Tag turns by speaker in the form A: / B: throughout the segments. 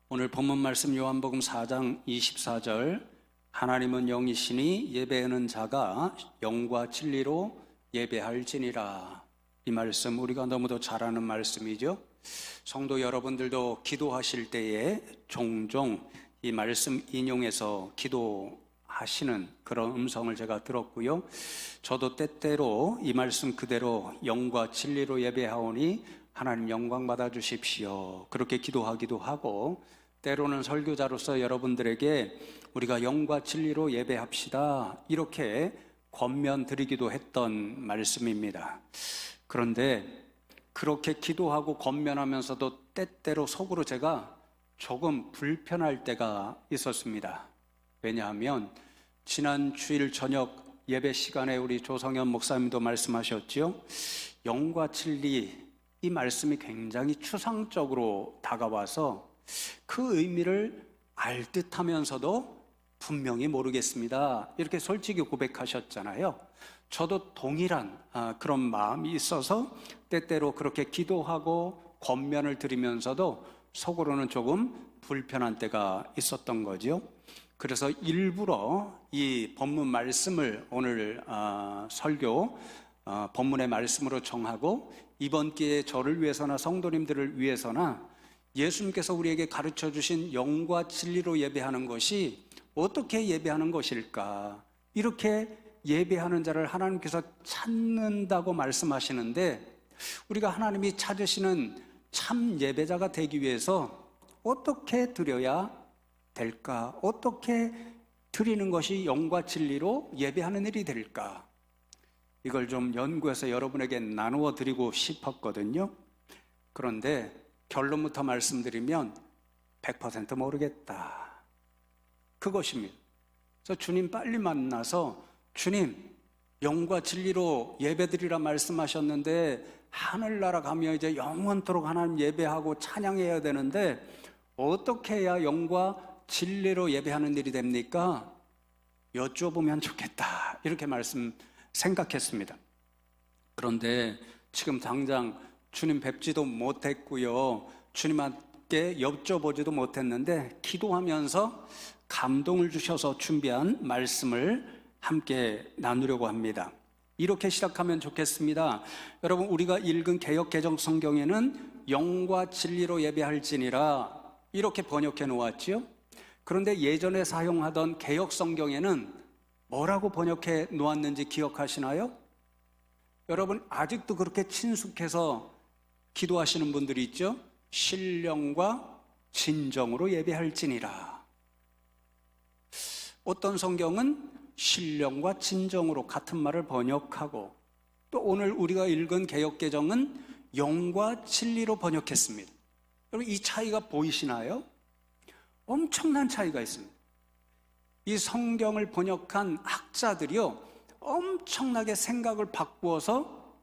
A: 오늘 본문 말씀 요한복음 4장 24절 하나님은 영이시니 예배하는 자가 영과 진리로 예배할지니라. 이 말씀 우리가 너무도 잘 아는 말씀이죠. 성도 여러분들도 기도하실 때에 종종 이 말씀 인용해서 기도하시는 그런 음성을 제가 들었고요. 저도 때때로 이 말씀 그대로 영과 진리로 예배하오니 하나님 영광 받아 주십시오, 그렇게 기도하기도 하고, 때로는 설교자로서 여러분들에게 우리가 영과 진리로 예배합시다 이렇게 권면 드리기도 했던 말씀입니다. 그런데 그렇게 기도하고 권면하면서도 때때로 속으로 제가 조금 불편할 때가 있었습니다. 왜냐하면 지난 주일 저녁 예배 시간에 우리 조성현 목사님도 말씀하셨죠. 영과 진리, 이 말씀이 굉장히 추상적으로 다가와서 그 의미를 알 듯하면서도 분명히 모르겠습니다, 이렇게 솔직히 고백하셨잖아요. 저도 동일한 그런 마음이 있어서 때때로 그렇게 기도하고 권면을 드리면서도 속으로는 조금 불편한 때가 있었던 거죠. 그래서 일부러 이 본문 말씀을 오늘 설교 본문의 말씀으로 정하고, 이번 기회에 저를 위해서나 성도님들을 위해서나 예수님께서 우리에게 가르쳐 주신 영과 진리로 예배하는 것이 어떻게 예배하는 것일까, 이렇게 예배하는 자를 하나님께서 찾는다고 말씀하시는데, 우리가 하나님이 찾으시는 참 예배자가 되기 위해서 어떻게 드려야 될까, 어떻게 드리는 것이 영과 진리로 예배하는 일이 될까, 이걸 좀 연구해서 여러분에게 나누어 드리고 싶었거든요. 그런데 결론부터 말씀드리면 100% 모르겠다, 그것입니다. 그래서 주님 빨리 만나서, 주님 영과 진리로 예배드리라 말씀하셨는데 하늘나라 가며 이제 영원토록 하나님 예배하고 찬양해야 되는데 어떻게 해야 영과 진리로 예배하는 일이 됩니까? 여쭤보면 좋겠다, 이렇게 생각했습니다. 그런데 지금 당장 주님 뵙지도 못했고요, 주님께 여쭤보지도 못했는데 기도하면서 감동을 주셔서 준비한 말씀을 함께 나누려고 합니다. 이렇게 시작하면 좋겠습니다. 여러분, 우리가 읽은 개역개정 성경에는 영과 진리로 예배할지니라 이렇게 번역해 놓았지요. 그런데 예전에 사용하던 개역 성경에는 뭐라고 번역해 놓았는지 기억하시나요? 여러분, 아직도 그렇게 친숙해서 기도하시는 분들이 있죠. 신령과 진정으로 예배할지니라. 어떤 성경은 신령과 진정으로 같은 말을 번역하고, 또 오늘 우리가 읽은 개역개정은 영과 진리로 번역했습니다. 여러분, 이 차이가 보이시나요? 엄청난 차이가 있습니다. 이 성경을 번역한 학자들이요, 엄청나게 생각을 바꾸어서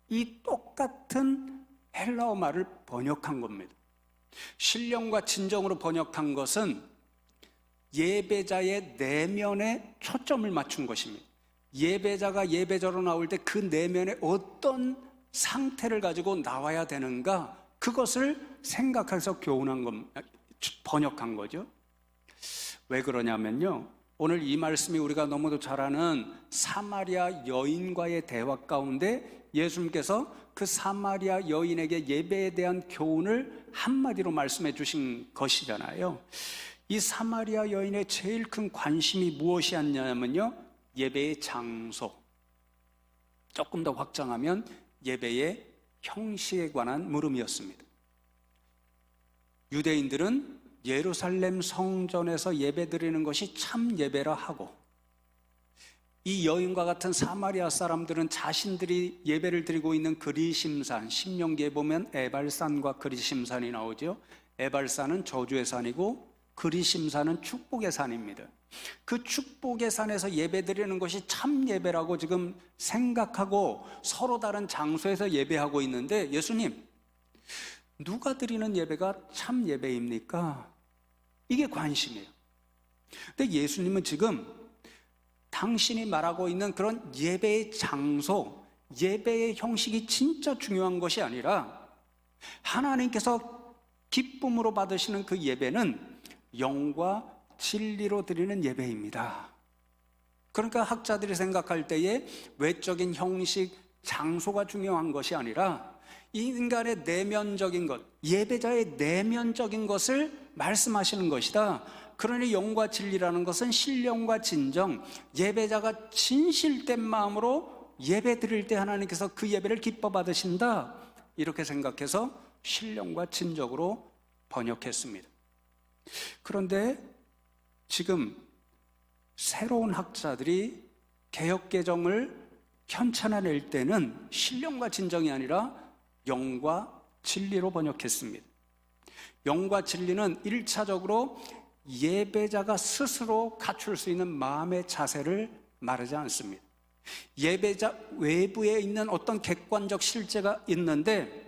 A: 이 똑같은 헬라어 말을 번역한 겁니다. 신령과 진정으로 번역한 것은 예배자의 내면에 초점을 맞춘 것입니다. 예배자가 예배자로 나올 때 그 내면에 어떤 상태를 가지고 나와야 되는가, 그것을 생각해서 번역한 거죠. 왜 그러냐면요, 오늘 이 말씀이 우리가 너무도 잘 아는 사마리아 여인과의 대화 가운데 예수님께서 그 사마리아 여인에게 예배에 대한 교훈을 한마디로 말씀해 주신 것이잖아요. 이 사마리아 여인의 제일 큰 관심이 무엇이었냐면요, 예배의 장소, 조금 더 확장하면 예배의 형식에 관한 물음이었습니다. 유대인들은 예루살렘 성전에서 예배드리는 것이 참 예배라 하고, 이 여인과 같은 사마리아 사람들은 자신들이 예배를 드리고 있는 그리심산, 신명기에 보면 에발산과 그리심산이 나오죠. 에발산은 저주의 산이고 그리심산은 축복의 산입니다. 그 축복의 산에서 예배드리는 것이 참 예배라고 지금 생각하고 서로 다른 장소에서 예배하고 있는데, 예수님, 누가 드리는 예배가 참 예배입니까? 이게 관심이에요. 근데 예수님은 지금 당신이 말하고 있는 그런 예배의 장소, 예배의 형식이 진짜 중요한 것이 아니라 하나님께서 기쁨으로 받으시는 그 예배는 영과 진리로 드리는 예배입니다. 그러니까 학자들이 생각할 때에 외적인 형식, 장소가 중요한 것이 아니라 이 인간의 내면적인 것, 예배자의 내면적인 것을 말씀하시는 것이다. 그러니 영과 진리라는 것은 신령과 진정, 예배자가 진실된 마음으로 예배 드릴 때 하나님께서 그 예배를 기뻐 받으신다, 이렇게 생각해서 신령과 진정으로 번역했습니다. 그런데 지금 새로운 학자들이 개역개정을 편찬해낼 때는 신령과 진정이 아니라 영과 진리로 번역했습니다. 영과 진리는 1차적으로 예배자가 스스로 갖출 수 있는 마음의 자세를 말하지 않습니다. 예배자 외부에 있는 어떤 객관적 실제가 있는데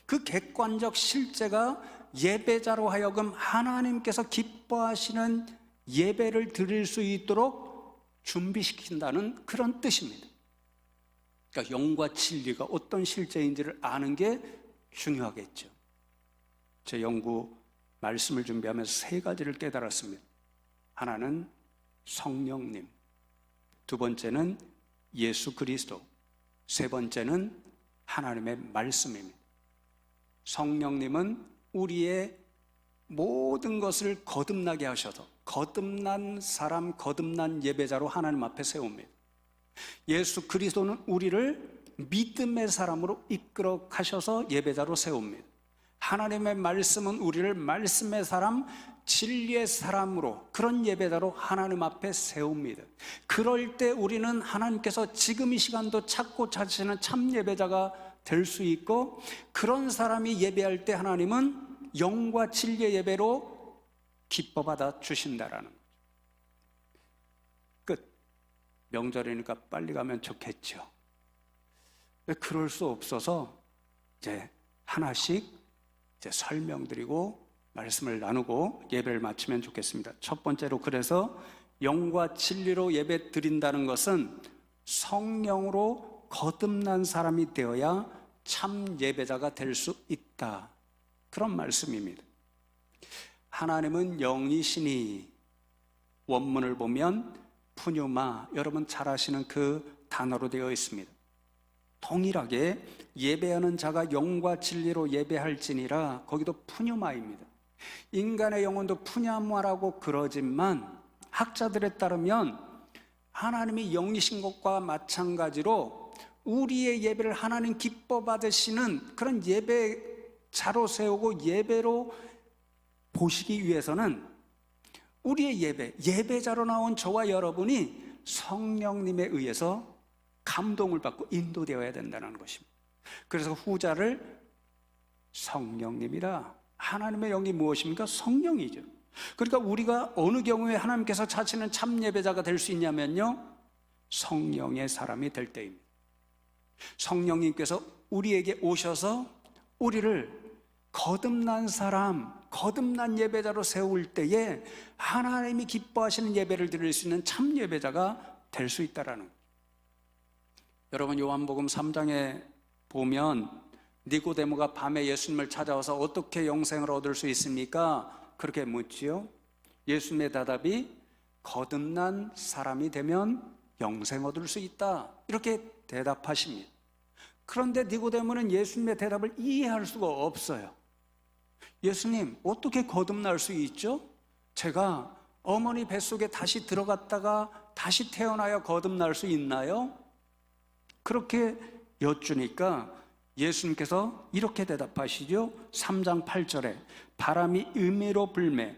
A: 그 객관적 실제가 예배자로 하여금 하나님께서 기뻐하시는 예배를 드릴 수 있도록 준비시킨다는 그런 뜻입니다. 그러니까 영과 진리가 어떤 실제인지를 아는 게 중요하겠죠. 제 연구 말씀을 준비하면서 세 가지를 깨달았습니다. 하나는 성령님, 두 번째는 예수 그리스도, 세 번째는 하나님의 말씀입니다. 성령님은 우리의 모든 것을 거듭나게 하셔서 거듭난 사람, 거듭난 예배자로 하나님 앞에 세웁니다. 예수 그리스도는 우리를 믿음의 사람으로 이끌어 가셔서 예배자로 세웁니다. 하나님의 말씀은 우리를 말씀의 사람, 진리의 사람으로, 그런 예배자로 하나님 앞에 세웁니다. 그럴 때 우리는 하나님께서 지금 이 시간도 찾고 찾으시는 참 예배자가 될 수 있고, 그런 사람이 예배할 때 하나님은 영과 진리의 예배로 기뻐 받아 주신다라는 거죠. 끝. 명절이니까 빨리 가면 좋겠죠. 왜 그럴 수 없어서 이제 하나씩 설명드리고 말씀을 나누고 예배를 마치면 좋겠습니다. 첫 번째로, 그래서 영과 진리로 예배 드린다는 것은 성령으로 거듭난 사람이 되어야 참 예배자가 될 수 있다, 그런 말씀입니다. 하나님은 영이시니, 원문을 보면 푸뉴마, 여러분 잘 아시는 그 단어로 되어 있습니다. 동일하게 예배하는 자가 영과 진리로 예배할지니라, 거기도 푸뉴마입니다. 인간의 영혼도 푸냐마라고 그러지만 학자들에 따르면 하나님이 영이신 것과 마찬가지로 우리의 예배를 하나님 기뻐 받으시는 그런 예배자로 세우고 예배로 보시기 위해서는 우리의 예배자로 나온 저와 여러분이 성령님에 의해서 감동을 받고 인도되어야 된다는 것입니다. 그래서 후자를 성령님이라, 하나님의 영이 무엇입니까? 성령이죠. 그러니까 우리가 어느 경우에 하나님께서 찾으시는 참 예배자가 될 수 있냐면요, 성령의 사람이 될 때입니다. 성령님께서 우리에게 오셔서 우리를 거듭난 사람, 거듭난 예배자로 세울 때에 하나님이 기뻐하시는 예배를 드릴 수 있는 참 예배자가 될 수 있다라는 거예요. 여러분, 요한복음 3장에 보면 니고데모가 밤에 예수님을 찾아와서 어떻게 영생을 얻을 수 있습니까? 그렇게 묻지요. 예수님의 대답이 거듭난 사람이 되면 영생 얻을 수 있다, 이렇게 대답하십니다. 그런데 니고데모는 예수님의 대답을 이해할 수가 없어요. 예수님, 어떻게 거듭날 수 있죠? 제가 어머니 뱃속에 다시 들어갔다가 다시 태어나야 거듭날 수 있나요? 그렇게 여쭈니까 예수님께서 이렇게 대답하시죠. 3장 8절에 바람이 음미로 불매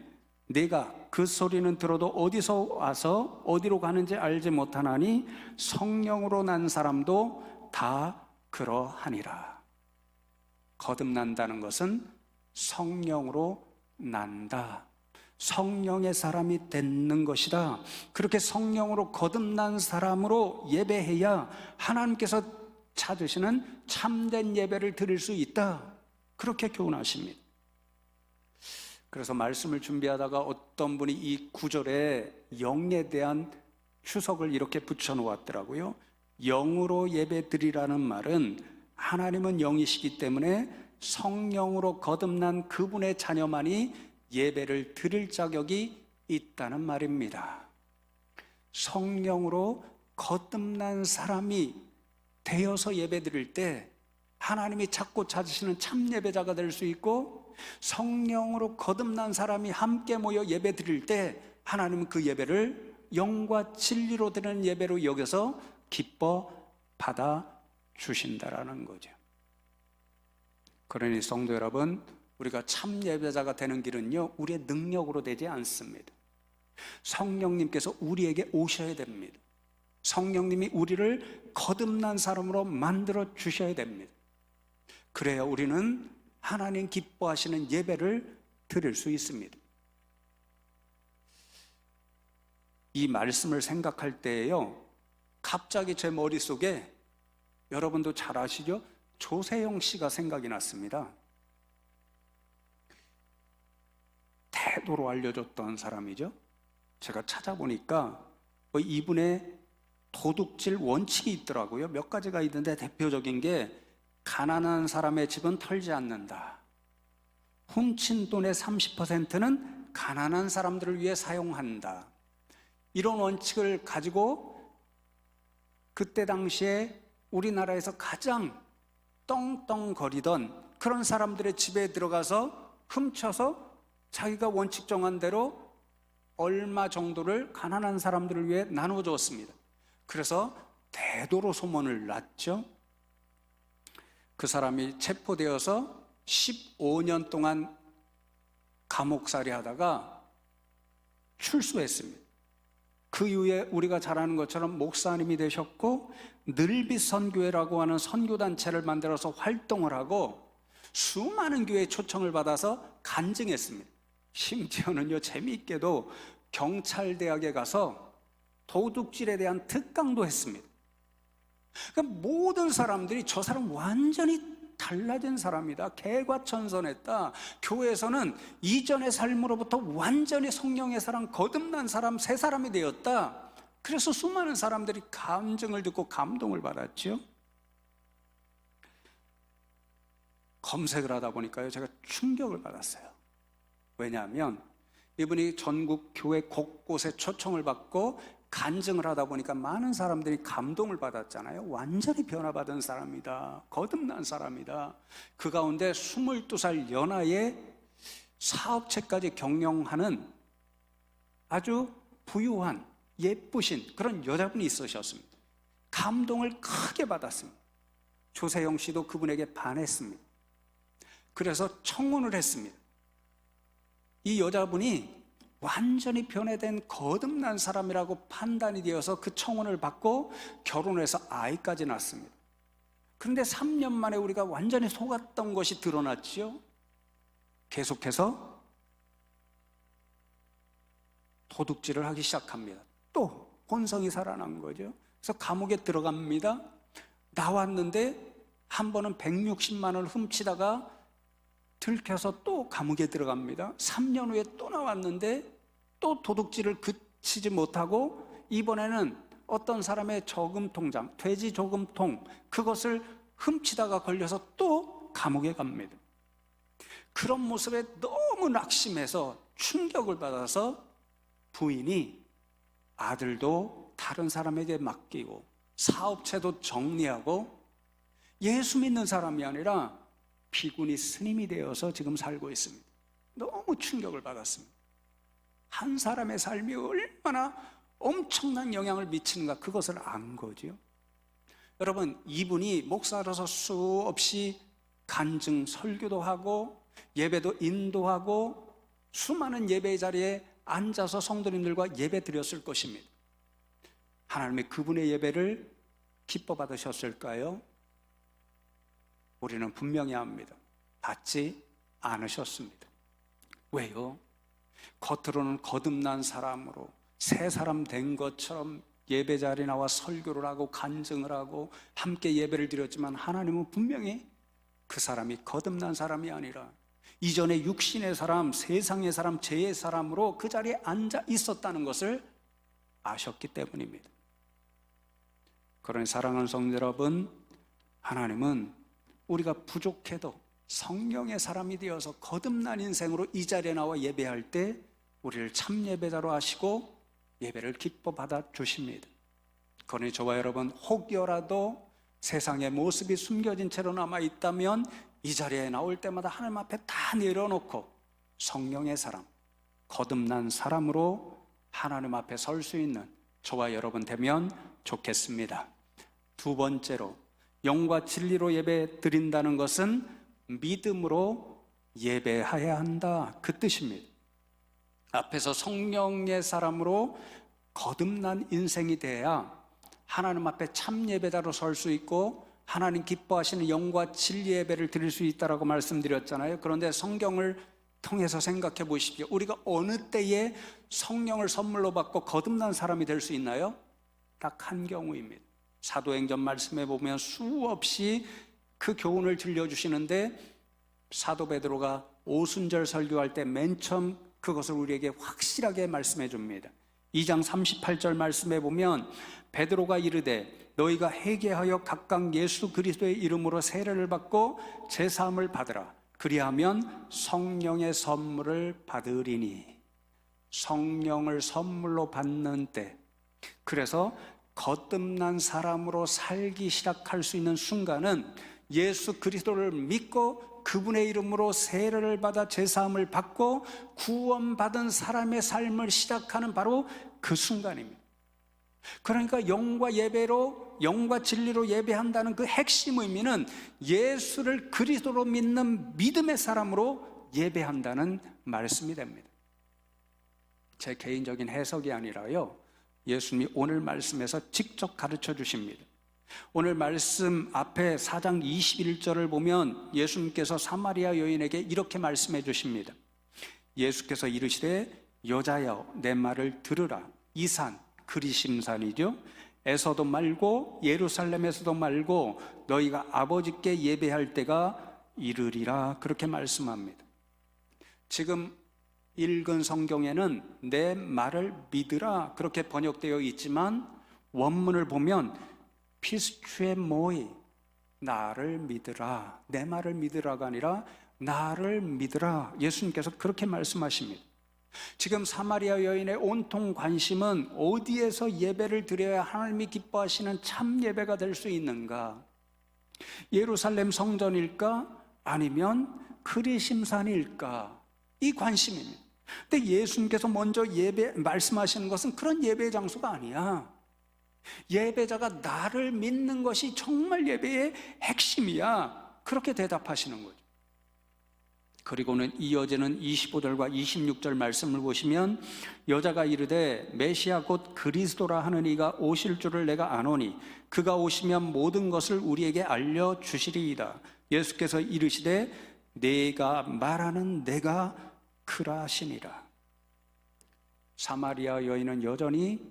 A: 내가 그 소리는 들어도 어디서 와서 어디로 가는지 알지 못하나니 성령으로 난 사람도 다 그러하니라. 거듭난다는 것은 성령으로 난다, 성령의 사람이 되는 것이다. 그렇게 성령으로 거듭난 사람으로 예배해야 하나님께서 찾으시는 참된 예배를 드릴 수 있다, 그렇게 교훈하십니다. 그래서 말씀을 준비하다가 어떤 분이 이 구절에 영에 대한 추석을 이렇게 붙여놓았더라고요. 영으로 예배 드리라는 말은 하나님은 영이시기 때문에 성령으로 거듭난 그분의 자녀만이 예배를 드릴 자격이 있다는 말입니다. 성령으로 거듭난 사람이 되어서 예배 드릴 때 하나님이 찾고 찾으시는 참 예배자가 될 수 있고, 성령으로 거듭난 사람이 함께 모여 예배 드릴 때 하나님은 그 예배를 영과 진리로 드리는 예배로 여겨서 기뻐 받아 주신다라는 거죠. 그러니 성도 여러분, 우리가 참 예배자가 되는 길은요, 우리의 능력으로 되지 않습니다. 성령님께서 우리에게 오셔야 됩니다. 성령님이 우리를 거듭난 사람으로 만들어 주셔야 됩니다. 그래야 우리는 하나님 기뻐하시는 예배를 드릴 수 있습니다. 이 말씀을 생각할 때에요, 갑자기 제 머릿속에, 여러분도 잘 아시죠? 조세영 씨가 생각이 났습니다. 태도로 알려줬던 사람이죠. 제가 찾아보니까 이분의 도둑질 원칙이 있더라고요. 몇 가지가 있는데 대표적인 게, 가난한 사람의 집은 털지 않는다, 훔친 돈의 30%는 가난한 사람들을 위해 사용한다, 이런 원칙을 가지고 그때 당시에 우리나라에서 가장 떵떵거리던 그런 사람들의 집에 들어가서 훔쳐서 자기가 원칙 정한 대로 얼마 정도를 가난한 사람들을 위해 나눠주었습니다. 그래서 대도로 소문을 났죠. 그 사람이 체포되어서 15년 동안 감옥살이 하다가 출소했습니다. 그 이후에 우리가 잘 아는 것처럼 목사님이 되셨고, 늘빛 선교회라고 하는 선교단체를 만들어서 활동을 하고 수많은 교회의 초청을 받아서 간증했습니다. 심지어는요, 재미있게도 경찰대학에 가서 도둑질에 대한 특강도 했습니다. 그러니까 모든 사람들이 저 사람 완전히 달라진 사람이다, 개과천선했다, 교회에서는 이전의 삶으로부터 완전히 성령의 사람, 거듭난 사람, 새 사람이 되었다. 그래서 수많은 사람들이 감증을 듣고 감동을 받았죠. 검색을 하다 보니까요, 제가 충격을 받았어요. 왜냐하면 이분이 전국 교회 곳곳에 초청을 받고 간증을 하다 보니까 많은 사람들이 감동을 받았잖아요. 완전히 변화받은 사람이다, 거듭난 사람이다. 그 가운데 22살 연하에 사업체까지 경영하는 아주 부유한 예쁘신 그런 여자분이 있으셨습니다. 감동을 크게 받았습니다. 조세영 씨도 그분에게 반했습니다. 그래서 청혼을 했습니다. 이 여자분이 완전히 변해된 거듭난 사람이라고 판단이 되어서 그 청혼을 받고 결혼해서 아이까지 낳습니다. 그런데 3년 만에 우리가 완전히 속았던 것이 드러났죠. 계속해서 도둑질을 하기 시작합니다. 또 본성이 살아난 거죠. 그래서 감옥에 들어갑니다. 나왔는데 한 번은 160만 원을 훔치다가 들켜서 또 감옥에 들어갑니다. 3년 후에 또 나왔는데 또 도둑질을 그치지 못하고 이번에는 어떤 사람의 저금통장, 돼지 저금통, 그것을 훔치다가 걸려서 또 감옥에 갑니다. 그런 모습에 너무 낙심해서 충격을 받아서 부인이 아들도 다른 사람에게 맡기고 사업체도 정리하고 예수 믿는 사람이 아니라 비구니 스님이 되어서 지금 살고 있습니다. 너무 충격을 받았습니다. 한 사람의 삶이 얼마나 엄청난 영향을 미치는가, 그것을 안 거죠. 여러분, 이분이 목사로서 수없이 간증 설교도 하고 예배도 인도하고 수많은 예배의 자리에 앉아서 성도님들과 예배 드렸을 것입니다. 하나님이 그분의 예배를 기뻐 받으셨을까요? 우리는 분명히 압니다. 받지 않으셨습니다. 왜요? 겉으로는 거듭난 사람으로 새 사람 된 것처럼 예배 자리에 나와 설교를 하고 간증을 하고 함께 예배를 드렸지만 하나님은 분명히 그 사람이 거듭난 사람이 아니라 이전에 육신의 사람, 세상의 사람, 죄의 사람으로 그 자리에 앉아 있었다는 것을 아셨기 때문입니다. 그러니 사랑하는 성도 여러분, 하나님은 우리가 부족해도 성령의 사람이 되어서 거듭난 인생으로 이 자리에 나와 예배할 때 우리를 참 예배자로 하시고 예배를 기뻐 받아 주십니다. 그러니 저와 여러분, 혹여라도 세상의 모습이 숨겨진 채로 남아 있다면 이 자리에 나올 때마다 하나님 앞에 다 내려놓고 성령의 사람, 거듭난 사람으로 하나님 앞에 설 수 있는 저와 여러분 되면 좋겠습니다. 두 번째로, 영과 진리로 예배 드린다는 것은 믿음으로 예배해야 한다, 그 뜻입니다. 앞에서 성령의 사람으로 거듭난 인생이 돼야 하나님 앞에 참 예배자로 설 수 있고 하나님 기뻐하시는 영과 진리 예배를 드릴 수 있다라고 말씀드렸잖아요. 그런데 성경을 통해서 생각해 보십시오. 우리가 어느 때에 성령을 선물로 받고 거듭난 사람이 될 수 있나요? 딱 한 경우입니다. 사도행전 말씀에 보면 수없이 그 교훈을 들려주시는데 사도 베드로가 오순절 설교할 때 맨 처음 그것을 우리에게 확실하게 말씀해 줍니다. 2장 38절 말씀에 보면 베드로가 이르되 너희가 회개하여 각각 예수 그리스도의 이름으로 세례를 받고 제사함을 받으라. 그리하면 성령의 선물을 받으리니. 성령을 선물로 받는 때, 그래서 거듭난 사람으로 살기 시작할 수 있는 순간은 예수 그리스도를 믿고 그분의 이름으로 세례를 받아 제사함을 받고 구원받은 사람의 삶을 시작하는 바로 그 순간입니다. 그러니까 영과 예배로, 영과 진리로 예배한다는 그 핵심 의미는 예수를 그리스도로 믿는 믿음의 사람으로 예배한다는 말씀이 됩니다. 제 개인적인 해석이 아니라요, 예수님이 오늘 말씀에서 직접 가르쳐 주십니다. 오늘 말씀 앞에 4장 21절을 보면 예수님께서 사마리아 여인에게 이렇게 말씀해 주십니다. 예수께서 이르시되 여자여 내 말을 들으라. 이 산 그리심산이죠. 에서도 말고 예루살렘에서도 말고 너희가 아버지께 예배할 때가 이르리라, 그렇게 말씀합니다. 지금 읽은 성경에는 내 말을 믿으라 그렇게 번역되어 있지만 원문을 보면 피스추에 모이, 나를 믿으라, 내 말을 믿으라가 아니라 나를 믿으라, 예수님께서 그렇게 말씀하십니다. 지금 사마리아 여인의 온통 관심은 어디에서 예배를 드려야 하나님이 기뻐하시는 참 예배가 될 수 있는가? 예루살렘 성전일까? 아니면 그리심산일까? 이 관심입니다. 근데 예수님께서 먼저 말씀하시는 것은 그런 예배의 장소가 아니야. 예배자가 나를 믿는 것이 정말 예배의 핵심이야, 그렇게 대답하시는 거죠. 그리고는 이어지는 25절과 26절 말씀을 보시면 여자가 이르되 메시아 곧 그리스도라 하는 이가 오실 줄을 내가 아노니 그가 오시면 모든 것을 우리에게 알려주시리이다. 예수께서 이르시되 내가 말하는 내가 그라 하시니라. 사마리아 여인은 여전히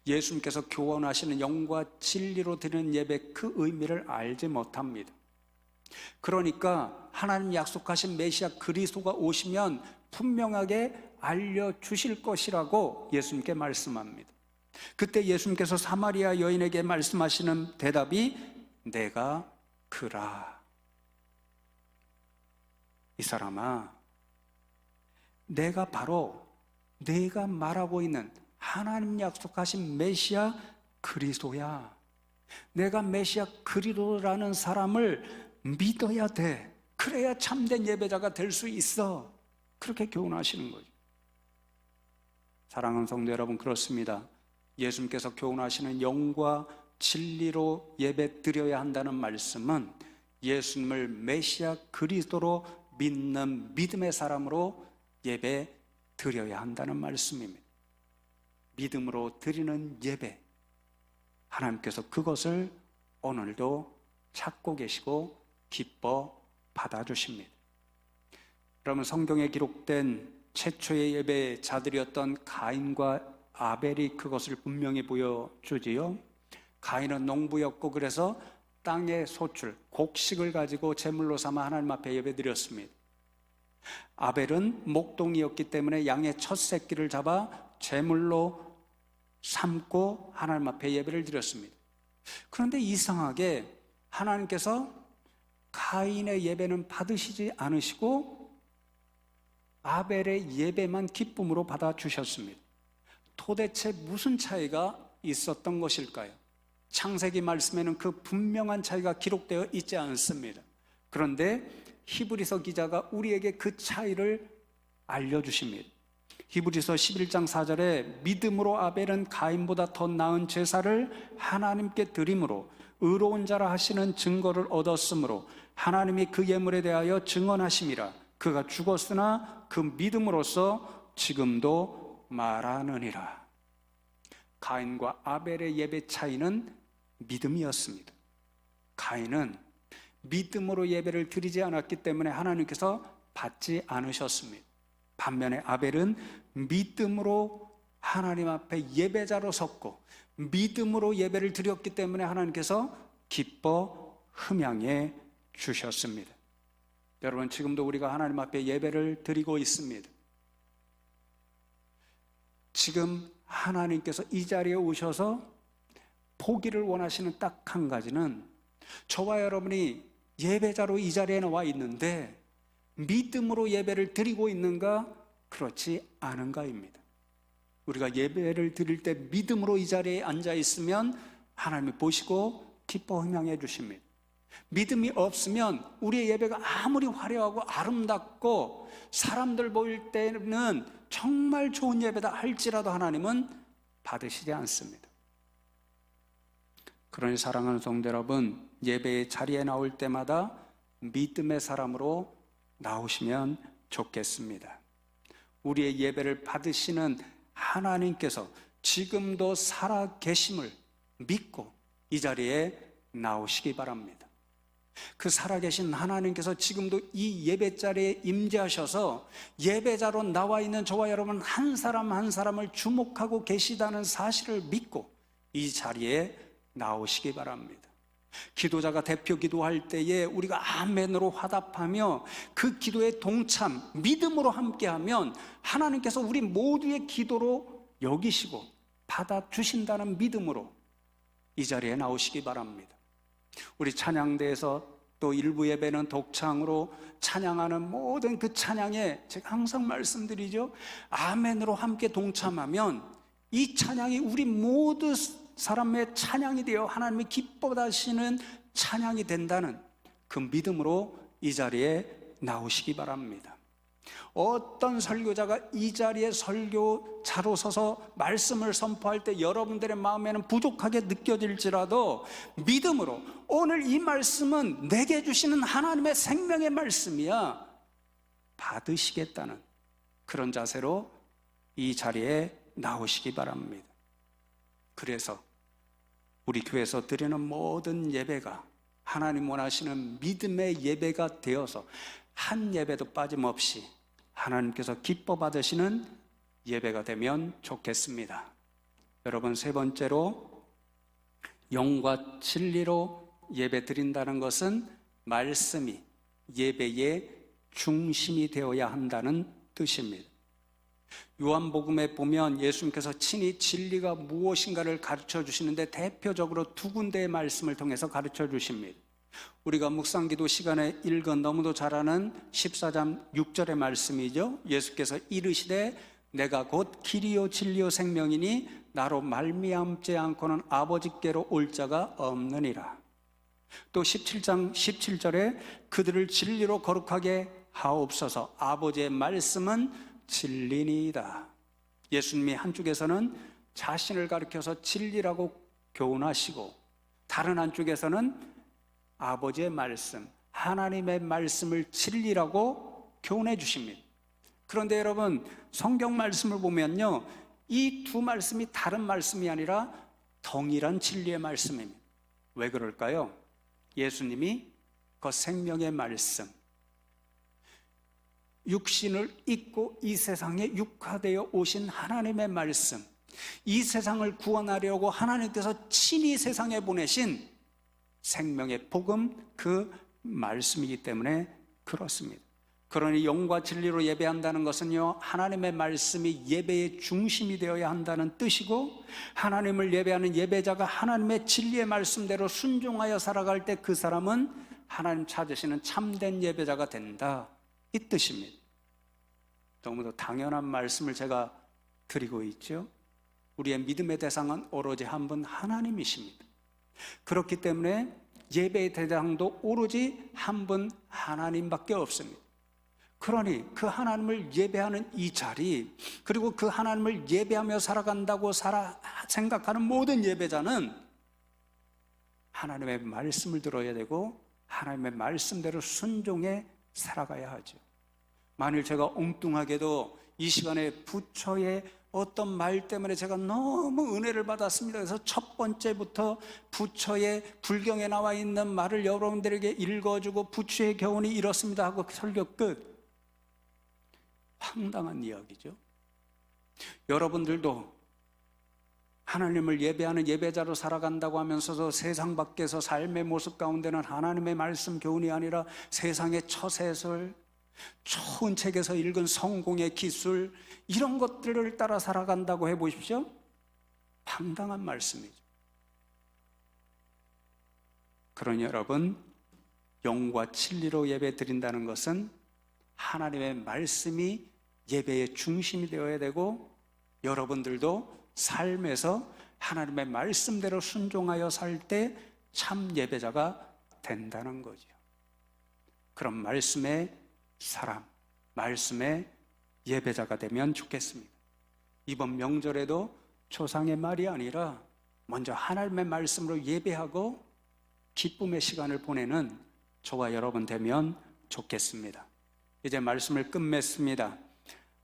A: 예수님께서 교훈하시는 영과 진리로 드리는 예배 그 의미를 알지 못합니다. 그러니까 하나님 약속하신 메시아 그리스도가 오시면 분명하게 알려주실 것이라고 예수님께 말씀합니다. 그때 예수님께서 사마리아 여인에게 말씀하시는 대답이 내가 그라. 이 사람아, 내가 바로 내가 말하고 있는 하나님 약속하신 메시아 그리스도야. 내가 메시아 그리스도라는 사람을 믿어야 돼. 그래야 참된 예배자가 될 수 있어. 그렇게 교훈하시는 거죠. 사랑하는 성도 여러분, 그렇습니다. 예수님께서 교훈하시는 영과 진리로 예배 드려야 한다는 말씀은 예수님을 메시아 그리스도로 믿는 믿음의 사람으로 예배 드려야 한다는 말씀입니다. 믿음으로 드리는 예배, 하나님께서 그것을 오늘도 찾고 계시고 기뻐 받아주십니다. 그러면 성경에 기록된 최초의 예배자들이었던 가인과 아벨이 그것을 분명히 보여주지요. 가인은 농부였고 그래서 땅의 소출, 곡식을 가지고 제물로 삼아 하나님 앞에 예배드렸습니다. 아벨은 목동이었기 때문에 양의 첫 새끼를 잡아 제물로 삼고 하나님 앞에 예배를 드렸습니다. 그런데 이상하게 하나님께서 가인의 예배는 받으시지 않으시고 아벨의 예배만 기쁨으로 받아주셨습니다. 도대체 무슨 차이가 있었던 것일까요? 창세기 말씀에는 그 분명한 차이가 기록되어 있지 않습니다. 그런데 히브리서 기자가 우리에게 그 차이를 알려주십니다. 히브리서 11장 4절에 믿음으로 아벨은 가인보다 더 나은 제사를 하나님께 드림으로 의로운 자라 하시는 증거를 얻었으므로 하나님이 그 예물에 대하여 증언하심이라. 그가 죽었으나 그 믿음으로써 지금도 말하느니라. 가인과 아벨의 예배 차이는 믿음이었습니다. 가인은 믿음으로 예배를 드리지 않았기 때문에 하나님께서 받지 않으셨습니다. 반면에 아벨은 믿음으로 하나님 앞에 예배자로 섰고 믿음으로 예배를 드렸기 때문에 하나님께서 기뻐 흠양해 주셨습니다. 여러분, 지금도 우리가 하나님 앞에 예배를 드리고 있습니다. 지금 하나님께서 이 자리에 오셔서 보기를 원하시는 딱 한 가지는 저와 여러분이 예배자로 이 자리에 나와 있는데 믿음으로 예배를 드리고 있는가, 그렇지 않은가입니다. 우리가 예배를 드릴 때 믿음으로 이 자리에 앉아 있으면 하나님이 보시고 기뻐 흠양해 주십니다. 믿음이 없으면 우리의 예배가 아무리 화려하고 아름답고 사람들 보일 때는 정말 좋은 예배다 할지라도 하나님은 받으시지 않습니다. 그러니 사랑하는 성도 여러분, 예배의 자리에 나올 때마다 믿음의 사람으로 나오시면 좋겠습니다. 우리의 예배를 받으시는 하나님께서 지금도 살아 계심을 믿고 이 자리에 나오시기 바랍니다. 그 살아계신 하나님께서 지금도 이 예배 자리에 임재하셔서 예배자로 나와 있는 저와 여러분 한 사람 한 사람을 주목하고 계시다는 사실을 믿고 이 자리에 나오시기 바랍니다. 기도자가 대표 기도할 때에 우리가 아멘으로 화답하며 그 기도에 동참, 믿음으로 함께하면 하나님께서 우리 모두의 기도로 여기시고 받아주신다는 믿음으로 이 자리에 나오시기 바랍니다. 우리 찬양대에서 또 일부 예배는 독창으로 찬양하는 모든 그 찬양에 제가 항상 말씀드리죠. 아멘으로 함께 동참하면 이 찬양이 우리 모두 사람의 찬양이 되어 하나님이 기뻐하시는 찬양이 된다는 그 믿음으로 이 자리에 나오시기 바랍니다. 어떤 설교자가 이 자리에 설교자로 서서 말씀을 선포할 때 여러분들의 마음에는 부족하게 느껴질지라도 믿음으로 오늘 이 말씀은 내게 주시는 하나님의 생명의 말씀이야 받으시겠다는 그런 자세로 이 자리에 나오시기 바랍니다. 그래서 우리 교회에서 드리는 모든 예배가 하나님 원하시는 믿음의 예배가 되어서 한 예배도 빠짐없이 하나님께서 기뻐 받으시는 예배가 되면 좋겠습니다. 여러분, 세 번째로 영과 진리로 예배 드린다는 것은 말씀이 예배의 중심이 되어야 한다는 뜻입니다. 요한복음에 보면 예수님께서 친히 진리가 무엇인가를 가르쳐 주시는데 대표적으로 두 군데의 말씀을 통해서 가르쳐 주십니다. 우리가 묵상기도 시간에 읽은 너무도 잘 아는 14장 6절의 말씀이죠. 예수께서 이르시되 내가 곧 길이요 진리요 생명이니 나로 말미암지 않고는 아버지께로 올 자가 없느니라. 또 17장 17절에 그들을 진리로 거룩하게 하옵소서 아버지의 말씀은 진리니이다. 예수님이 한쪽에서는 자신을 가리켜서 진리라고 교훈하시고 다른 한쪽에서는 아버지의 말씀, 하나님의 말씀을 진리라고 교훈해 주십니다. 그런데 여러분, 성경 말씀을 보면요, 이 두 말씀이 다른 말씀이 아니라 동일한 진리의 말씀입니다. 왜 그럴까요? 예수님이 그 생명의 말씀, 육신을 입고 이 세상에 육화되어 오신 하나님의 말씀, 이 세상을 구원하려고 하나님께서 친히 세상에 보내신 생명의 복음, 그 말씀이기 때문에 그렇습니다. 그러니 영과 진리로 예배한다는 것은요, 하나님의 말씀이 예배의 중심이 되어야 한다는 뜻이고, 하나님을 예배하는 예배자가 하나님의 진리의 말씀대로 순종하여 살아갈 때 그 사람은 하나님 찾으시는 참된 예배자가 된다, 이 뜻입니다. 너무도 당연한 말씀을 제가 드리고 있죠. 우리의 믿음의 대상은 오로지 한 분 하나님이십니다. 그렇기 때문에 예배의 대상도 오로지 한 분 하나님밖에 없습니다. 그러니 그 하나님을 예배하는 이 자리, 그리고 그 하나님을 예배하며 살아간다고 생각하는 모든 예배자는 하나님의 말씀을 들어야 되고 하나님의 말씀대로 순종해 살아가야 하죠. 만일 제가 엉뚱하게도 이 시간에 부처의 어떤 말 때문에 제가 너무 은혜를 받았습니다. 그래서 첫 번째부터 부처의 불경에 나와 있는 말을 여러분들에게 읽어주고 부처의 교훈이 이렇습니다 하고 설교 끝. 황당한 이야기죠. 여러분들도 하나님을 예배하는 예배자로 살아간다고 하면서도 세상 밖에서 삶의 모습 가운데는 하나님의 말씀 교훈이 아니라 세상의 처세술, 좋은 책에서 읽은 성공의 기술, 이런 것들을 따라 살아간다고 해보십시오. 황당한 말씀이죠. 그러니 여러분, 영과 진리로 예배 드린다는 것은 하나님의 말씀이 예배의 중심이 되어야 되고, 여러분들도 삶에서 하나님의 말씀대로 순종하여 살 때 참 예배자가 된다는 거죠. 그런 말씀의 사람, 말씀의 예배자가 되면 좋겠습니다. 이번 명절에도 조상의 말이 아니라 먼저 하나님의 말씀으로 예배하고 기쁨의 시간을 보내는 저와 여러분 되면 좋겠습니다. 이제 말씀을 끝맺습니다.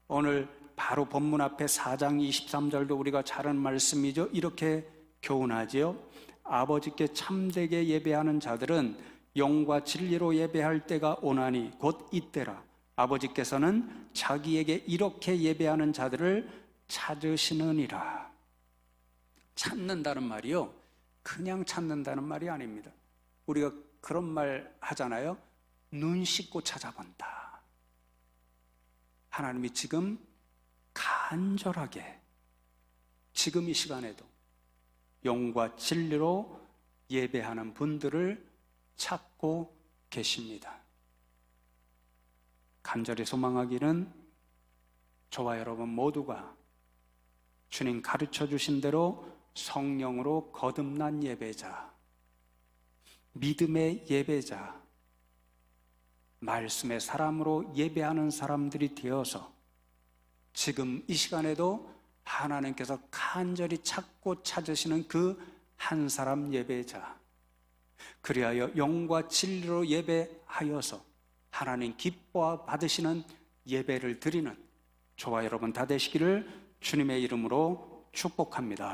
A: 오늘 바로 본문 앞에 4장 23절도 우리가 잘 아는 말씀이죠. 이렇게 교훈하지요. 아버지께 참되게 예배하는 자들은 영과 진리로 예배할 때가 오나니 곧 이때라. 아버지께서는 자기에게 이렇게 예배하는 자들을 찾으시느니라. 찾는다는 말이요, 그냥 찾는다는 말이 아닙니다. 우리가 그런 말 하잖아요. 눈 씻고 찾아본다. 하나님이 지금 간절하게 지금 이 시간에도 영과 진리로 예배하는 분들을 찾고 계십니다. 간절히 소망하기는 저와 여러분 모두가 주님 가르쳐 주신 대로 성령으로 거듭난 예배자, 믿음의 예배자, 말씀의 사람으로 예배하는 사람들이 되어서 지금 이 시간에도 하나님께서 간절히 찾고 찾으시는 그 한 사람 예배자, 그리하여 영과 진리로 예배하여서 하나님 기뻐 받으시는 예배를 드리는 저와 여러분 다 되시기를 주님의 이름으로 축복합니다.